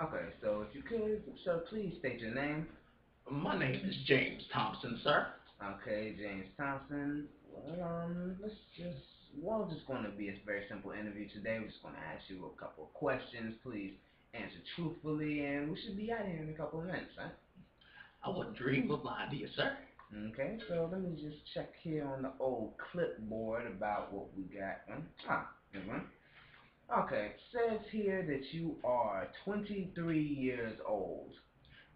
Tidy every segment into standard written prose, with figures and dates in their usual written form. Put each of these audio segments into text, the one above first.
Okay, so if you could, sir, please state your name. My name is James Thompson, sir. Okay, James Thompson. Let's just, well, just going to be a very simple interview today. We're just going to ask you a couple of questions. Please answer truthfully, and we should be out here in a couple of minutes, right? I wouldn't dream of lying to you, sir. Okay, so let me just check here on the old clipboard about what we got. Here's one. Okay, it says here that you are 23 years old.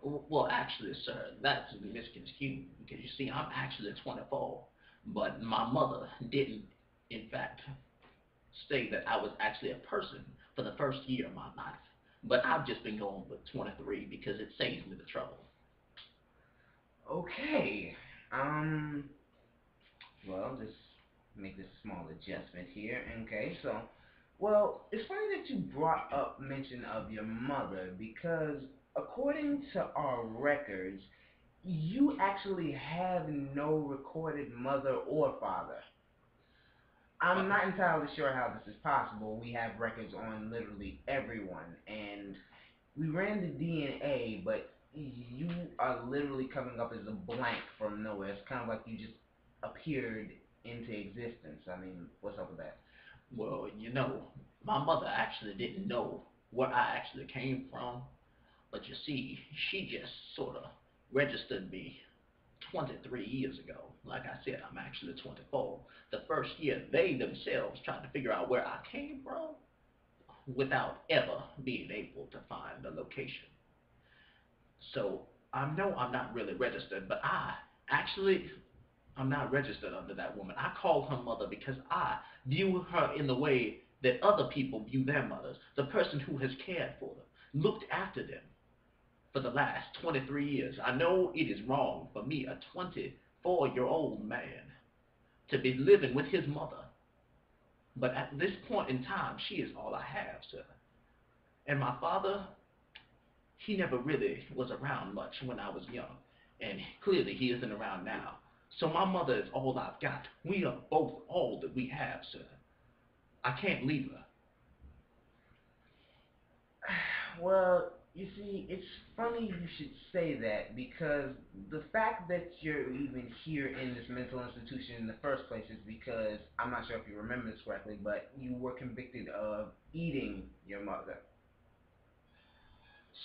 Well, actually, sir, that's misconstrued because you see, I'm actually 24, but my mother didn't, in fact, say that I was actually a person for the first year of my life. But I've just been going with 23 because it saves me the trouble. Okay. Well, just make this small adjustment here. Okay, so, well, it's funny that you brought up mention of your mother because according to our records, you actually have no recorded mother or father. I'm not entirely sure how this is possible. We have records on literally everyone, and we ran the DNA, but you are literally coming up as a blank from nowhere. It's kind of like you just appeared into existence. I mean, what's up with that? Well, my mother actually didn't know where I actually came from, but you see, she just sort of registered me 23 years ago. Like I said, I'm actually 24. The first year, they themselves tried to figure out where I came from without ever being able to find the location. So I know I'm not really registered, but I'm not registered under that woman. I call her mother because I view her in the way that other people view their mothers, the person who has cared for them, looked after them for the last 23 years. I know it is wrong for me, a 24-year-old man, to be living with his mother. But at this point in time, she is all I have, sir. And my father, he never really was around much when I was young. And clearly he isn't around now. So my mother is all I've got. We are both all that we have, sir. I can't leave her. Well, you see, it's funny you should say that because the fact that you're even here in this mental institution in the first place is because, I'm not sure if you remember this correctly, but you were convicted of eating your mother.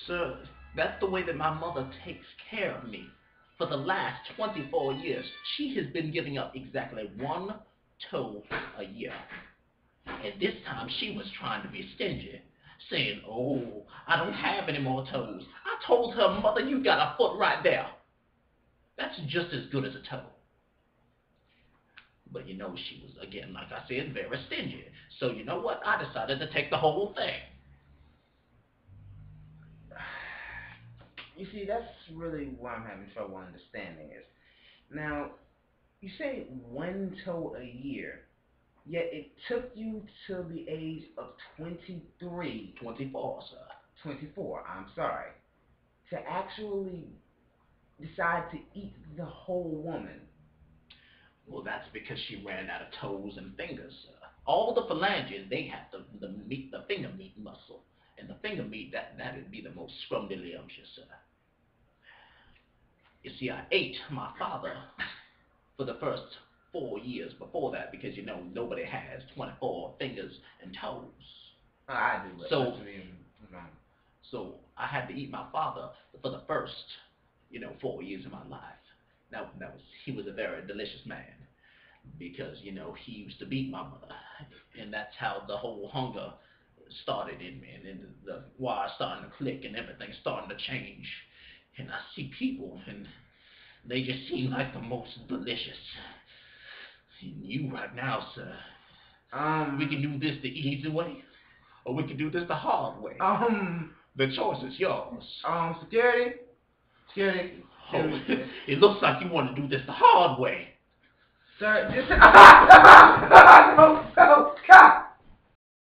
Sir, that's the way that my mother takes care of me. For the last 24 years, she has been giving up exactly one toe a year. And this time she was trying to be stingy, saying, "Oh, I don't have any more toes." I told her, "Mother, you got a foot right there. That's just as good as a toe." But she was, again, like I said, very stingy. So you know what? I decided to take the whole thing. You see, that's really what I'm having trouble understanding is. Now, you say one toe a year, yet it took you till the age of 23, 24, sir. 24, I'm sorry, to actually decide to eat the whole woman. Well, that's because she ran out of toes and fingers, sir. All the phalanges, they have the finger meat muscle. And the finger meat, that'd be the most scrumdiddlyumptious, sir. You see, I ate my father for the first 4 years before that because, nobody has 24 fingers and toes. I do, but so, so I had to eat my father for the first, 4 years of my life. Now, he was a very delicious man because, he used to beat my mother. And that's how the whole hunger started in me. And then the wires starting to click and everything starting to change. And I see people, and they just seem like the most delicious. And you right now, sir, we can do this the easy way, or we can do this the hard way. The choice is yours. Security? Oh, it looks like you want to do this the hard way. Sir, just... No, God!